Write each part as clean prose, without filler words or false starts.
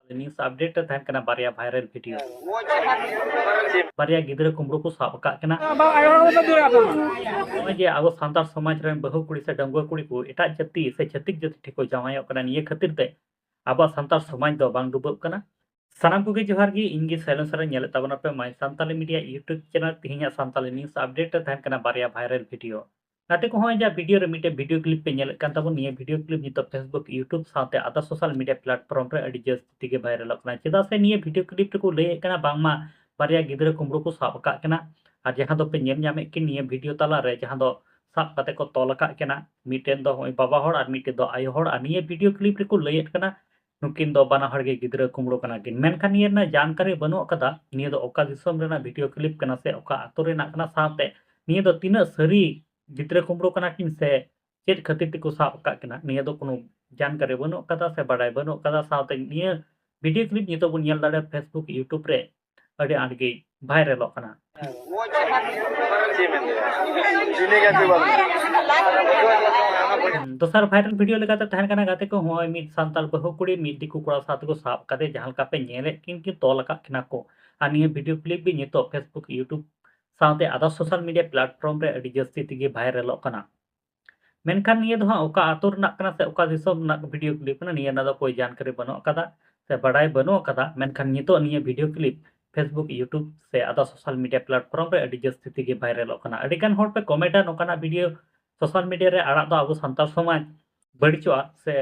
News update तहन कना बारिया viral video बारिया गिदरा कुमड़ो को साब का कना जे आबो सांतार समाज रेन बहु कुड़ी से डंगुआ कुड़ी को एटा जाति से छत्तिक जाति ठेको जावायो कना निये खातिर ते आबो सांतार समाज दो बांग डुबब कना सानाम को जोहार गी इंगी साइलेंसर नेल ताबना पे my Santali media YouTube channel तिहिया सांताली न्यूज़ अपडेट तहन कना बारिया वायरल वीडियो नाते को होय जा वीडियो रे मिटे वीडियो क्लिप पे नेल कान ताबो निये वीडियो क्लिप नितो फेसबुक यूट्यूब साथे आदा सोशल मीडिया प्लेटफॉर्म रे अडी जस्ती के वायरल कना चेदा से निये वीडियो क्लिप को लय कना बांगमा बारिया गिदरा कुमड़ो को साब का कना और जहां दो पे नेल नामे कि निये वीडियो ताला रे जहां दो साब कते को तोल का कना मिटेन दो होय बाबा होड़ और मिटे दो आयो होड़ और निये वीडियो क्लिप रे को लय कना नुकिन दो बना हड़ गे गिदरा कुमड़ो कना किन मेनखान निये ना जानकारी बनो कदा निये दो ओका दिसम रेना वीडियो क्लिप कना से ओका आतो रेना कना साथे निये दो तीना सरी गिदरा कुमड़ो कना किन से चेत खातिर तिको साब का कना निये दो कोनो जानकारी बनो कदा से बडाय बनो कदा साथे निये वीडियो क्लिप नितो बन नेल दाड़े फेसबुक यूट्यूब रे अडे आडगे वायरल कना दोसर वायरल वीडियो लगाते तहन कना गाते को होय मिद सांताल बहु कुड़ी मिद दिकु कोड़ा साथ को साब काते जहां का पे नेले किन तोल का खना को आ निये वीडियो क्लिप भी नितो फेसबुक यूट्यूब साथे आदा सोशल मीडिया प्लेटफॉर्म रे अडी जस्ती तिगे वायरल कना मेनखान निये दो ओका आतो रना कना से ओका दिसम ना वीडियो क्लिप ना निये ना दो कोई जानकारी बनो कदा से बडाय बनो कदा मेनखान नितो निये वीडियो क्लिप फेसबुक यूट्यूब से आदा सोशल मीडिया प्लेटफॉर्म रे अडी जस्ती तिगे वायरल कना अडी गान होड़ पे कमेंटा नोकाना वीडियो सोशल मीडिया रे आड़ा दो आबो सांतार समाज बड़िचोआ से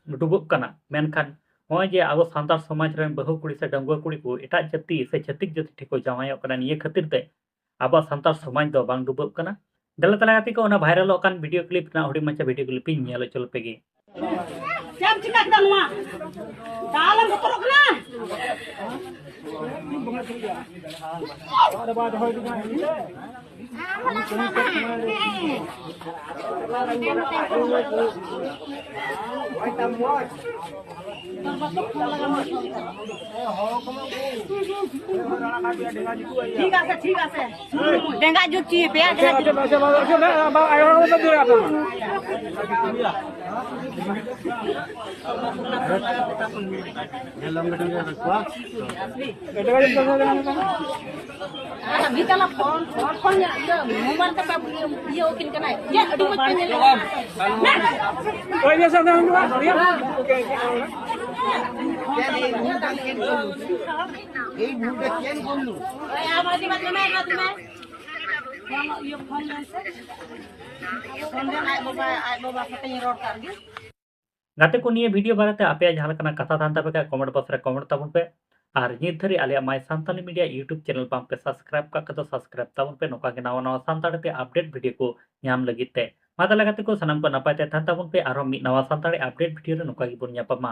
डुबुब कना मेनखान होय जे आबो सांतार समाज रेन बहु कुड़ी से डंगुआ कुड़ी को एटा जाति से छत्तिक जाति ठेको जावायो कना निये खातिर ते आबो सांतार समाज दो बांग डुबुब कना दला तला गाती को ना वायरल कान वीडियो क्लिप ना हुडी मचा वीडियो क्लिप नेल चल Paige Jam cina kita nuah. Dalam betul kena. Ada bahan hoy juga ini. ठीक আছে डेंगा जुची पे Bitala phone ya momen ka ye okin kana ye adu mat pe nyel oi ye sa nang dua ye ei bhude ken bollu oi amadi mat me na tume ye phone se phone ai baba katanya road kargi गाते को निये video बारते आपे जहां कना कथा थान तबे का comment box रे कमेंट ताबन पे और नित धरी Alia my Santali media YouTube channel palm पे सब्सक्राइब का कतो सब्सक्राइब ताबन पे नोका के नवा नवा सांताली ते अपडेट वीडियो को ᱧᱟᱢ ᱞᱟᱹᱜᱤᱫ ᱛᱮ ᱢᱟ ᱛᱟᱦᱞᱮ ᱜᱟᱛᱮ ᱠᱚ ᱥᱟᱱᱟᱢ ᱠᱚ ᱱᱟᱯᱟᱭ ᱛᱮ ᱛᱟᱦᱮᱱ ᱛᱟᱵᱚᱱ ᱯᱮ ᱟᱨᱦᱚᱸ ᱢᱤᱫ ᱱᱟᱣᱟ ᱥᱟᱱᱛᱟᱲᱤ ᱟᱯᱰᱮᱴ ᱵᱷᱤᱰᱤᱭᱳ ᱨᱮ ᱱᱚᱝᱠᱟ ᱜᱮᱵᱚᱱ ᱧᱟᱯᱟᱢᱟ।